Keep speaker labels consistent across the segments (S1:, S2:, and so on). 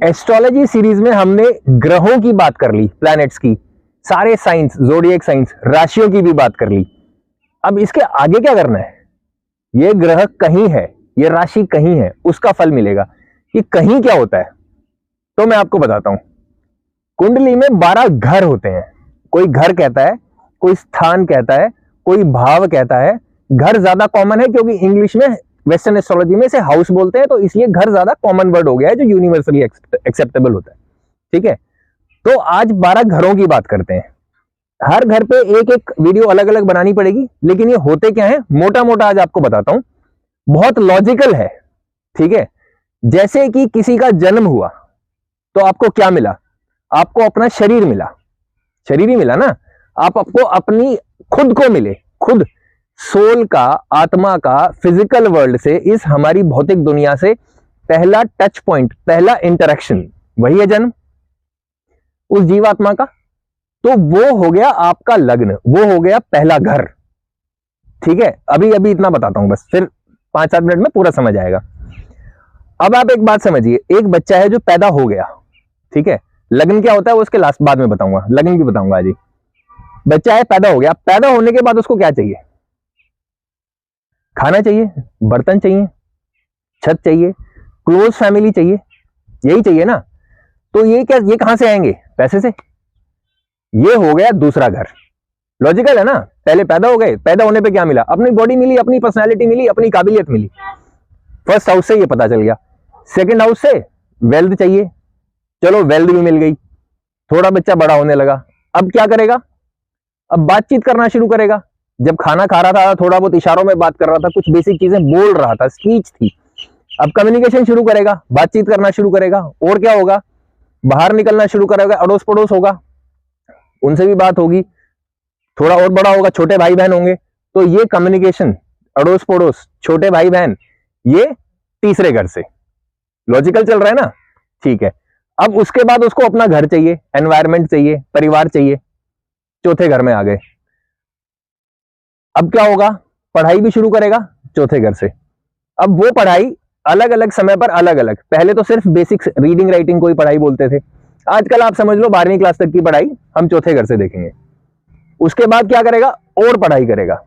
S1: Astrology series में हमने ग्रहों की बात कर ली, प्लैनेट्स की, सारे साइंस, ज़ोडिएक साइंस, राशियों की भी बात कर ली। अब इसके आगे क्या करना है? ये ग्रह कहीं है, ये राशि कहीं है, उसका फल मिलेगा। ये कहीं क्या होता है तो मैं आपको बताता हूं। कुंडली में 12 घर होते हैं। कोई घर कहता है, कोई स्थान कहता है, कोई भाव कहता है। घर ज्यादा कॉमन है क्योंकि इंग्लिश में, वेस्टर्न एस्ट्रोलॉजी में इसे हाउस बोलते हैं, तो इसलिए घर ज्यादा कॉमन वर्ड हो गया है जो यूनिवर्सली एक्सेप्टेबल होता है। ठीक है, तो आज 12 घरों की बात करते हैं। हर घर पे एक एक वीडियो अलग अलग बनानी पड़ेगी, लेकिन ये होते क्या है मोटा मोटा आज आपको बताता हूं। बहुत लॉजिकल है। ठीक है, जैसे कि किसी का जन्म हुआ तो आपको क्या मिला? आपको अपना शरीर मिला, शरीर ही मिला ना। आपको अपनी खुद को मिले, खुद सोल का, आत्मा का, फिजिकल वर्ल्ड से, इस हमारी भौतिक दुनिया से पहला टच पॉइंट, पहला इंटरेक्शन वही है जन्म उस जीवात्मा का। तो वो हो गया आपका लग्न, वो हो गया पहला घर। ठीक है, अभी अभी इतना बताता हूं बस, फिर 5-7 मिनट में पूरा समझ आएगा। अब आप एक बात समझिए, एक बच्चा है जो पैदा हो गया, ठीक है, लग्न क्या होता है वो उसके लास्ट बाद में बताऊंगा, लग्न भी बताऊंगा आज ही। बच्चा है, पैदा हो गया, पैदा होने के बाद उसको क्या चाहिए? खाना चाहिए, बर्तन चाहिए, छत चाहिए, क्लोज फैमिली चाहिए, यही चाहिए ना। तो ये क्या, ये कहां से आएंगे? पैसे से। ये हो गया दूसरा घर। लॉजिकल है ना। पहले पैदा हो गए, पैदा होने पे क्या मिला? अपनी बॉडी मिली, अपनी पर्सनालिटी मिली, अपनी काबिलियत मिली। फर्स्ट हाउस से ये पता चल गया। सेकंड हाउस से वेल्थ चाहिए, चलो वेल्थ भी मिल गई। थोड़ा बच्चा बड़ा होने लगा, अब क्या करेगा? अब बातचीत करना शुरू करेगा। जब खाना खा रहा था, थोड़ा बहुत इशारों में बात कर रहा था, कुछ बेसिक चीजें बोल रहा था, स्पीच थी। अब कम्युनिकेशन शुरू करेगा, बातचीत करना शुरू करेगा। और क्या होगा? बाहर निकलना शुरू करेगा, अड़ोस पड़ोस होगा, उनसे भी बात होगी। थोड़ा और बड़ा होगा, छोटे भाई बहन होंगे, तो ये कम्युनिकेशन, अड़ोस पड़ोस, छोटे भाई बहन, ये तीसरे घर से। लॉजिकल चल रहा है ना। ठीक है, अब उसके बाद उसको अपना घर चाहिए, एनवायरमेंट चाहिए, परिवार चाहिए। चौथे घर में आ गए। अब क्या होगा? पढ़ाई भी शुरू करेगा चौथे घर से। अब वो पढ़ाई अलग अलग समय पर अलग अलग, पहले तो सिर्फ बेसिक्स, रीडिंग राइटिंग कोई पढ़ाई बोलते थे, आजकल आप समझ लो 12वीं क्लास तक की पढ़ाई हम चौथे घर से देखेंगे। उसके बाद क्या करेगा? और पढ़ाई करेगा।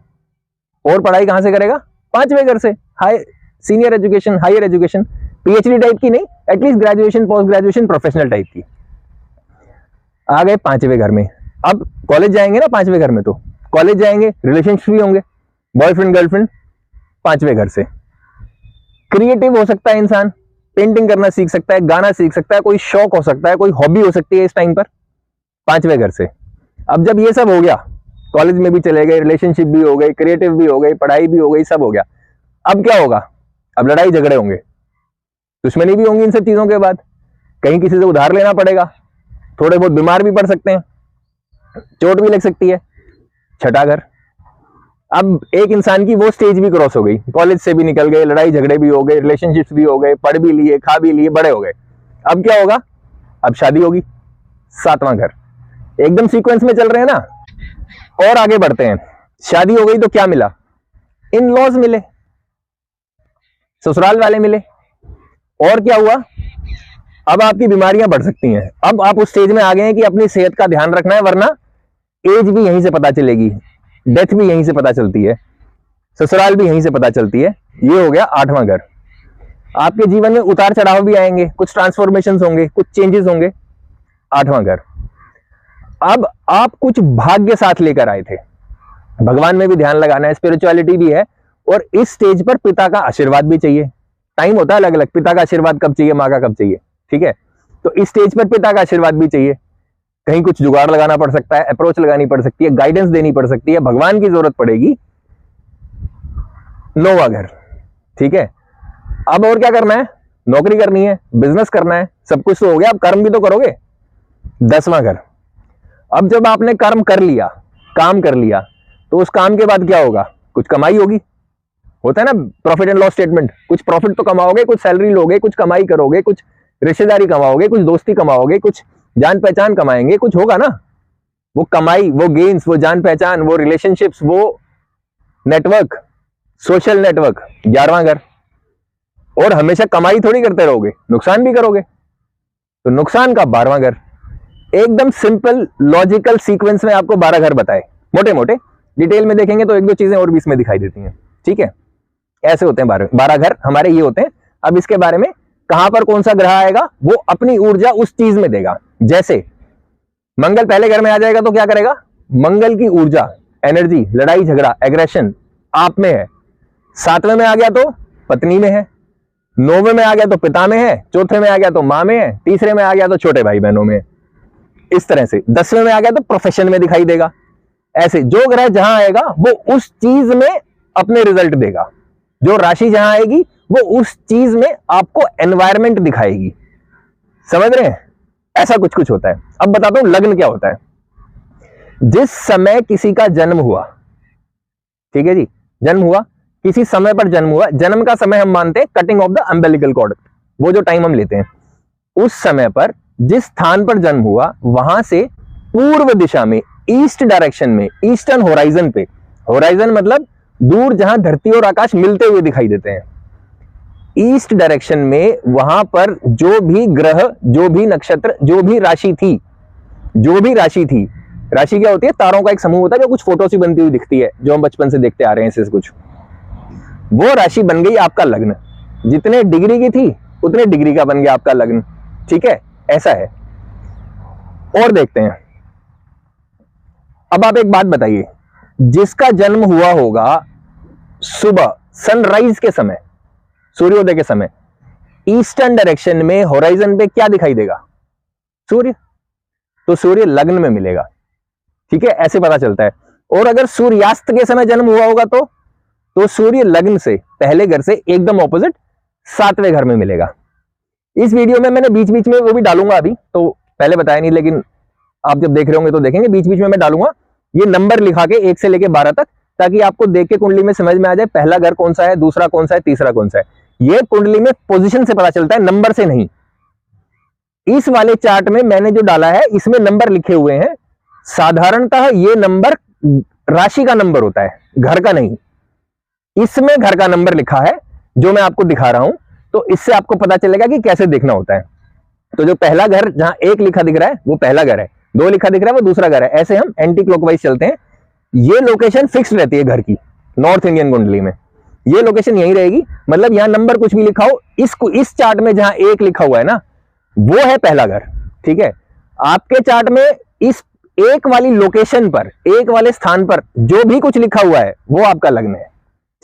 S1: और पढ़ाई कहां से करेगा? 5वें घर से। High senior education, higher education, PhD type की नहीं, at least graduation, post graduation, professional type की। आ गए 5वें घर में। अब कॉलेज जाएंगे ना 5वें घर में, तो कॉलेज जाएंगे, रिलेशनशिप भी होंगे, बॉयफ्रेंड गर्लफ्रेंड, 5वें घर से। क्रिएटिव हो सकता है इंसान, पेंटिंग करना सीख सकता है, गाना सीख सकता है, कोई शौक हो सकता है, कोई हॉबी हो सकती है इस टाइम पर, 5वें घर से। अब जब ये सब हो गया, कॉलेज में भी चले गए, रिलेशनशिप भी हो गई, क्रिएटिव भी हो गई, पढ़ाई भी हो गई, सब हो गया। अब क्या होगा? अब लड़ाई झगड़े होंगे, दुश्मनी भी होंगी इन सब चीजों के बाद। कहीं किसी से उधार लेना पड़ेगा, थोड़े बहुत बीमार भी पड़ सकते हैं, चोट भी लग सकती है। छठा घर। अब एक इंसान की वो स्टेज भी क्रॉस हो गई, कॉलेज से भी निकल गए, लड़ाई झगड़े भी हो गए, रिलेशनशिप्स भी हो गए, पढ़ भी लिए, खा भी लिए, बड़े हो गए। अब क्या होगा? अब शादी होगी, 7वां घर। एकदम सीक्वेंस में चल रहे हैं ना। और आगे बढ़ते हैं। शादी हो गई तो क्या मिला? इन लॉज मिले, ससुराल वाले मिले। और क्या हुआ? अब आपकी बीमारियां बढ़ सकती हैं। अब आप उस स्टेज में आ गए हैं कि अपनी सेहत का ध्यान रखना है, वरना एज भी यहीं से पता चलेगी, डेथ भी यहीं से पता चलती है, ससुराल भी यहीं से पता चलती है। ये हो गया 8वां घर। आपके जीवन में उतार चढ़ाव भी आएंगे, कुछ ट्रांसफॉर्मेशंस होंगे, कुछ चेंजेस होंगे। 8वां घर। अब आप कुछ भाग्य साथ लेकर आए थे, भगवान में भी ध्यान लगाना है, स्पिरिचुअलिटी भी है, और इस स्टेज पर पिता का आशीर्वाद भी चाहिए। टाइम होता है अलग अलग, पिता का आशीर्वाद कब चाहिए, माँ का कब चाहिए। ठीक है, तो इस स्टेज पर पिता का आशीर्वाद भी चाहिए। कहीं कुछ जुगाड़ लगाना पड़ सकता है, अप्रोच लगानी पड़ सकती है, गाइडेंस देनी पड़ सकती है, भगवान की जरूरत पड़ेगी। 9वां घर। ठीक है, अब और क्या करना है? नौकरी करनी है, बिजनेस करना है, सब कुछ तो हो गया, अब कर्म भी तो करोगे। 10वां घर। अब जब आपने कर्म कर लिया, काम कर लिया, तो उस काम के बाद क्या होगा? कुछ कमाई होगी। होता है ना प्रॉफिट एंड लॉस स्टेटमेंट, कुछ प्रॉफिट तो कमाओगे, कुछ सैलरी लोगे, कुछ कमाई करोगे, कुछ रिश्तेदारी कमाओगे, कुछ दोस्ती कमाओगे, कुछ जान पहचान कमाएंगे, कुछ होगा ना। वो कमाई, वो गेन्स, वो जान पहचान, वो रिलेशनशिप्स, वो नेटवर्क, सोशल नेटवर्क। 11वां घर। और हमेशा कमाई थोड़ी करते रहोगे, नुकसान भी करोगे। तो नुकसान का 12वां घर। एकदम सिंपल लॉजिकल सीक्वेंस में आपको 12 घर बताए, मोटे मोटे। डिटेल में देखेंगे तो एक दो चीजें और भी इसमें दिखाई देती हैं। ठीक है, ऐसे होते हैं 12 घर हमारे, ये होते हैं। अब इसके बारे में कहां पर कौन सा ग्रह आएगा, वो अपनी ऊर्जा उस चीज में देगा। जैसे मंगल पहले घर में आ जाएगा तो क्या करेगा, मंगल की ऊर्जा, एनर्जी, लड़ाई झगड़ा, एग्रेशन आप में है। 7वें में आ गया तो पत्नी में है, 9वें में आ गया तो पिता में है, 4थे में आ गया तो मां में है, 3रे में आ गया तो छोटे भाई बहनों में। इस तरह से 10वें में आ गया तो प्रोफेशन में दिखाई देगा। ऐसे जो ग्रह जहां आएगा वो उस चीज में अपने रिजल्ट देगा। जो राशि जहां आएगी वो उस चीज में आपको एनवायरमेंट दिखाएगी। समझ रहे हैं, ऐसा कुछ कुछ होता है। अब बताता हूं लग्न क्या होता है। जिस समय किसी का जन्म हुआ, ठीक है जी, जन्म हुआ, किसी समय पर जन्म हुआ, जन्म का समय हम मानते हैं cutting off the umbilical cord, वो जो टाइम हम लेते हैं, उस समय पर जिस स्थान पर जन्म हुआ वहां से पूर्व दिशा में, ईस्ट डायरेक्शन में, ईस्टर्न होराइजन पे, होराइजन मतलब दूर जहां धरती और आकाश मिलते हुए दिखाई देते हैं, ईस्ट डायरेक्शन में वहां पर जो भी ग्रह, जो भी नक्षत्र, जो भी राशि थी, राशि क्या होती है, तारों का एक समूह होता है जो कुछ फोटो सी बनती हुई दिखती है, जो हम बचपन से देखते आ रहे हैं इससे कुछ। वो राशि बन गई आपका लग्न। जितने डिग्री की थी उतने डिग्री का बन गया आपका लग्न। ठीक है, ऐसा है। और देखते हैं, अब आप एक बात बताइए, जिसका जन्म हुआ होगा सुबह सनराइज के समय, सूर्योदय के समय, ईस्टर्न डायरेक्शन में होराइजन पे क्या दिखाई देगा, सूर्य। तो सूर्य लग्न में मिलेगा। ठीक है, ऐसे पता चलता है। और अगर सूर्यास्त के समय जन्म हुआ होगा तो सूर्य लग्न से पहले घर से एकदम ऑपोजिट 7वें घर में मिलेगा। इस वीडियो में मैंने बीच बीच में वो भी डालूंगा, अभी तो पहले बताया नहीं, लेकिन आप जब देख रहे होंगे तो देखेंगे, बीच बीच में मैं डालूंगा ये नंबर लिखा के 1 से लेके 12 तक, ताकि आपको देख के कुंडली में समझ में आ जाए पहला घर कौन सा है, दूसरा कौन सा है, तीसरा कौन सा है। ये कुंडली में पोजीशन से पता चलता है, नंबर से नहीं। इस वाले चार्ट में मैंने जो डाला है इसमें नंबर लिखे हुए हैं। साधारणतः ये नंबर राशि का नंबर होता है, घर का नहीं। इसमें घर का नंबर लिखा है जो मैं आपको दिखा रहा हूं, तो इससे आपको पता चलेगा कि कैसे देखना होता है। तो जो पहला घर जहां 1 लिखा दिख रहा है वो पहला घर है, 2 लिखा दिख रहा है वो दूसरा घर है। ऐसे हम एंटी क्लॉकवाइज चलते हैं। ये लोकेशन फिक्स रहती है घर की, नॉर्थ इंडियन कुंडली में ये लोकेशन यही रहेगी। मतलब यहां नंबर कुछ भी लिखा हो, इस चार्ट में जहां 1 लिखा हुआ है ना, वो है पहला घर। ठीक है, आपके चार्ट में इस 1 वाली लोकेशन पर, 1 वाले स्थान पर जो भी कुछ लिखा हुआ है वो आपका लग्न है।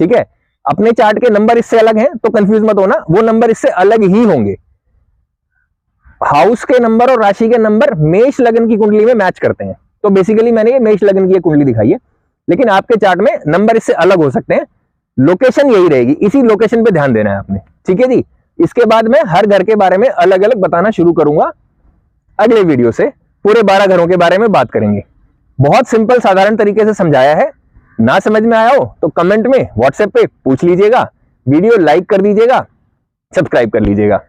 S1: ठीक है, अपने चार्ट के नंबर इससे अलग हैं तो कंफ्यूज मत होना, वो नंबर इससे अलग ही होंगे। हाउस के नंबर और राशि के नंबर मेष लग्न की कुंडली में मैच करते हैं। तो बेसिकली मैंने ये मेष लग्न की कुंडली दिखाई है, लेकिन आपके चार्ट में नंबर इससे अलग हो सकते हैं, लोकेशन यही रहेगी। इसी लोकेशन पे ध्यान देना है आपने। ठीक है जी, इसके बाद मैं हर घर के बारे में अलग अलग बताना शुरू करूंगा। अगले वीडियो से पूरे 12 घरों के बारे में बात करेंगे। बहुत सिंपल साधारण तरीके से समझाया है। ना समझ में आया हो तो कमेंट में व्हाट्सएप पे पूछ लीजिएगा, वीडियो लाइक कर दीजिएगा, सब्सक्राइब कर लीजिएगा।